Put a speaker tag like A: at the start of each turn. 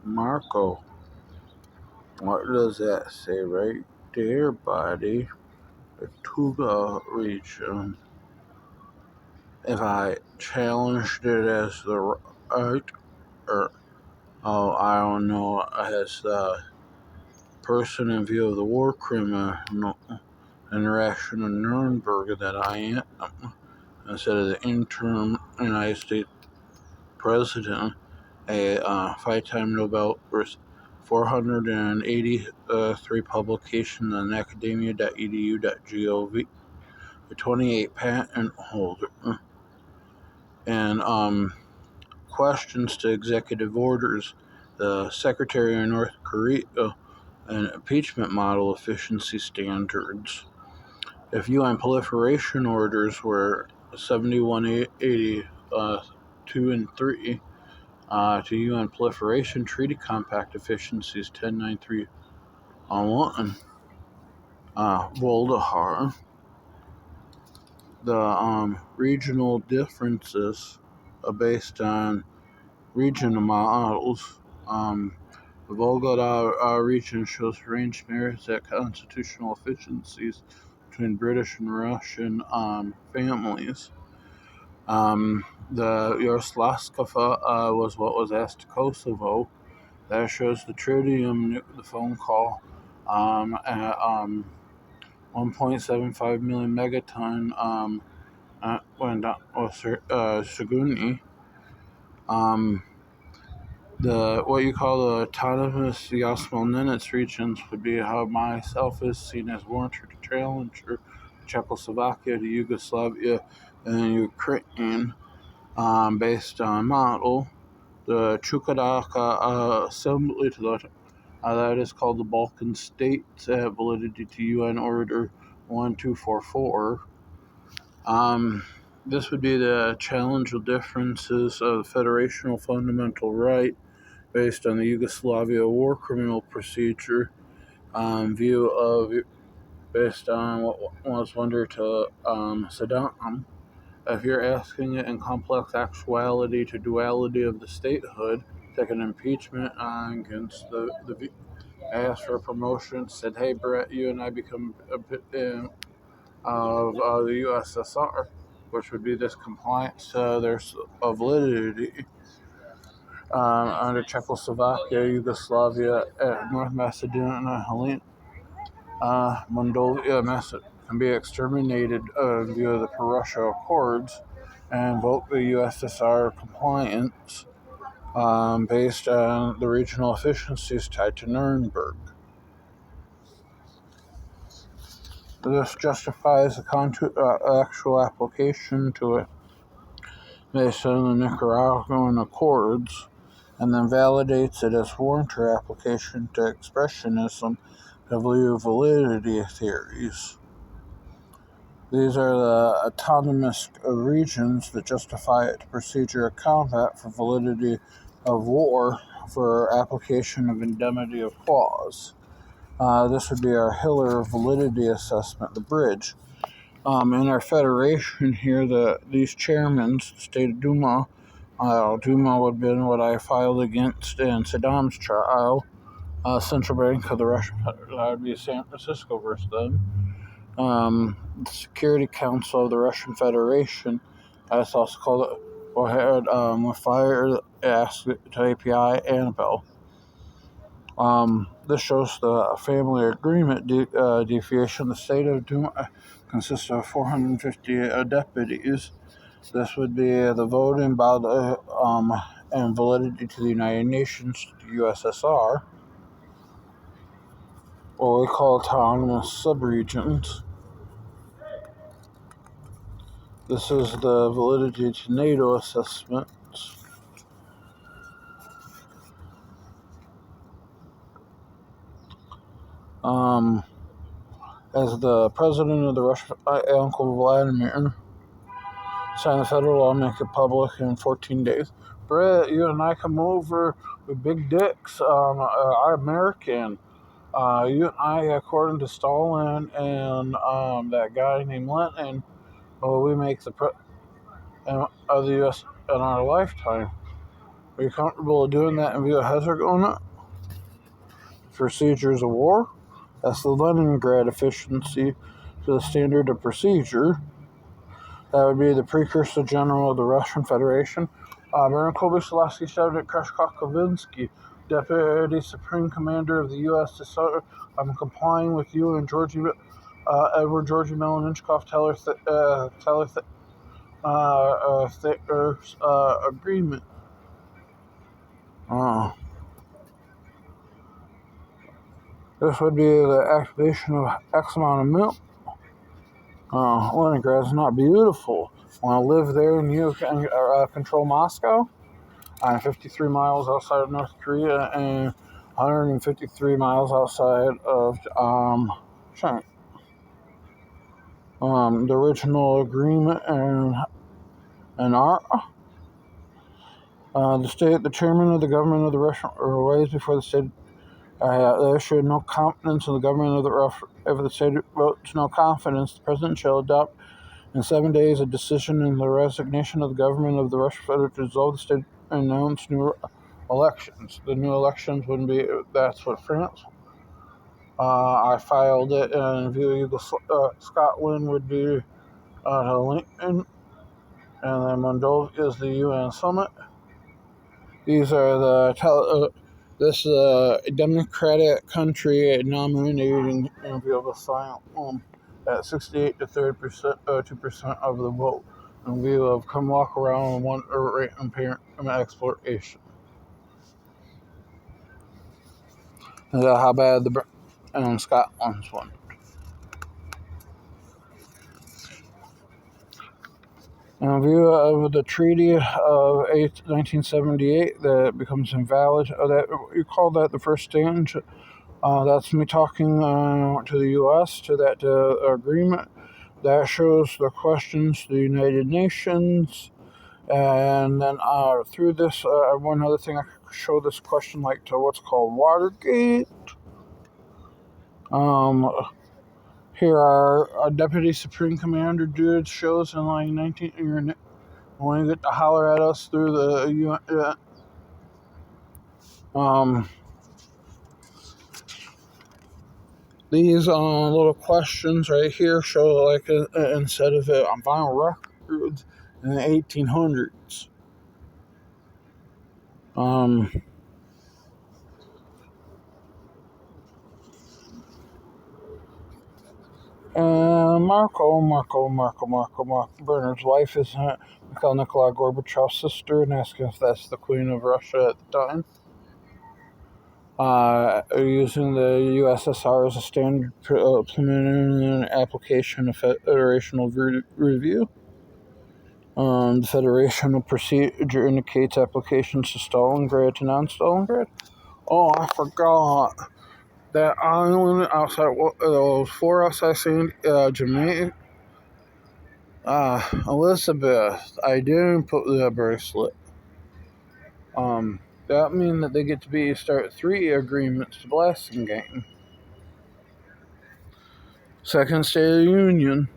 A: Marco, what does that say right there, buddy? The Tuga region. If I challenged it as the right, or I don't know, as the person in view of the war criminal interaction in Nuremberg that I am, instead of the interim United States president, a five-time Nobel, 483 publications on academia.edu.gov, a 28 patent holder, and questions to executive orders, the Secretary of North Korea, and impeachment model efficiency standards. If UN proliferation orders were 7180, 2 and 3, to UN Proliferation Treaty Compact Efficiencies 1093 on 1, Voldahar, the regional differences are based on regional models. The Volga region shows range mirrors at constitutional efficiencies between British and Russian families. The Yaroslavskava was what was asked to Kosovo. That shows the tritium, the phone call, at 1.75 million megaton when Shiguni. The what you call the autonomous Yasmal-Nenets regions would be how myself is seen as warranted to challenge Czechoslovakia to Yugoslavia and Ukraine, based on model. The Chukadaka assembly to the that is called the Balkan States, validity to UN Order 1244. This would be the challenge of differences of the federational fundamental right based on the Yugoslavia war criminal procedure, view of based on what was rendered to Saddam. If you're asking it in complex actuality to duality of the statehood, take an impeachment against the asked for a promotion, said, "Hey, Brett, you and I become a bit of the USSR," which would be this compliance. There's a validity under Czechoslovakia, Yugoslavia, North Macedonia, Helena, Moldova, can be exterminated in view of the Russia Accords and invoke the USSR compliance based on the regional efficiencies tied to Nuremberg. This justifies the actual application to it based on the Nicaraguan Accords, and then validates it as warranted application to expressionism of validity theories. These are the autonomous regions that justify it to procedure of combat for validity of war for application of indemnity of clause. This would be our Hiller validity assessment, the bridge. In our federation here, these chairmen, State Duma, Duma would have been what I filed against in Saddam's trial. Central Bank of the Russian, that would be San Francisco versus them. The Security Council of the Russian Federation, that's also called it, fired, asked to API Annabelle. This shows the family agreement deviation. The state of Duma consists of 450 deputies. This would be the voting body and validity to the United Nations, the USSR, what we call autonomous subregions. This is the validity to NATO assessments. As the president of the Russian, Uncle Vladimir, signed the federal law, make it public in 14 days. Brett, you and I come over with big dicks. I'm American. You and I, according to Stalin and that guy named Lenin, we make the of the U.S. in our lifetime. Are you comfortable doing that in view of Herzegovina? Procedures of war. That's the Leningrad efficiency to the standard of procedure. That would be the precursor general of the Russian Federation. Baron Kobyselassie shouted at Kreshkov-Kavinsky, Deputy Supreme Commander of the U.S. I'm complying with you and Edward Georgy Melanichkov agreement. This would be the activation of X amount of milk. Leningrad's not beautiful. Want to live there and you can control Moscow? 53 miles outside of North Korea and 153 miles outside of China. The original agreement and the chairman of the government of the Russian raised before the state there showed no confidence in the government of the Russian. If the state votes no confidence, the president shall adopt in 7 days a decision in the resignation of the government of the Russian Federation to dissolve the state and announce new elections. The new elections wouldn't be. That's what France. I filed it in view of Scotland would be Lincoln, and then Moldova is the UN summit. These are this is a democratic country nominating in view of asylum at 68 to 30%, 2% of the vote in view of come walk around and want rate and exploitation. And how bad the Scotland's one. In view of the Treaty of 1978 that becomes invalid, that you call that the first stage. That's me talking to the U.S. to that agreement. That shows the questions to the United Nations. And then through this, one other thing I could show this question like to what's called Watergate. Here are Deputy Supreme Commander dudes shows in like 19. When you get to holler at us through the these little questions right here show like instead of it on vinyl records in the 1800s. And Marco Bernard's wife is Mikhail Nikolai Gorbachev's sister, and asking if that's the Queen of Russia at the time. Using the USSR as a standard preliminary application of federational review. The federational procedure indicates applications to Stalingrad to non-Stalingrad. Oh, I forgot. That island outside, those 4 outside St. Jamaica. Elizabeth, I didn't put the bracelet. That means that they get to start 3 agreements to Blasting Game. Second State of the Union.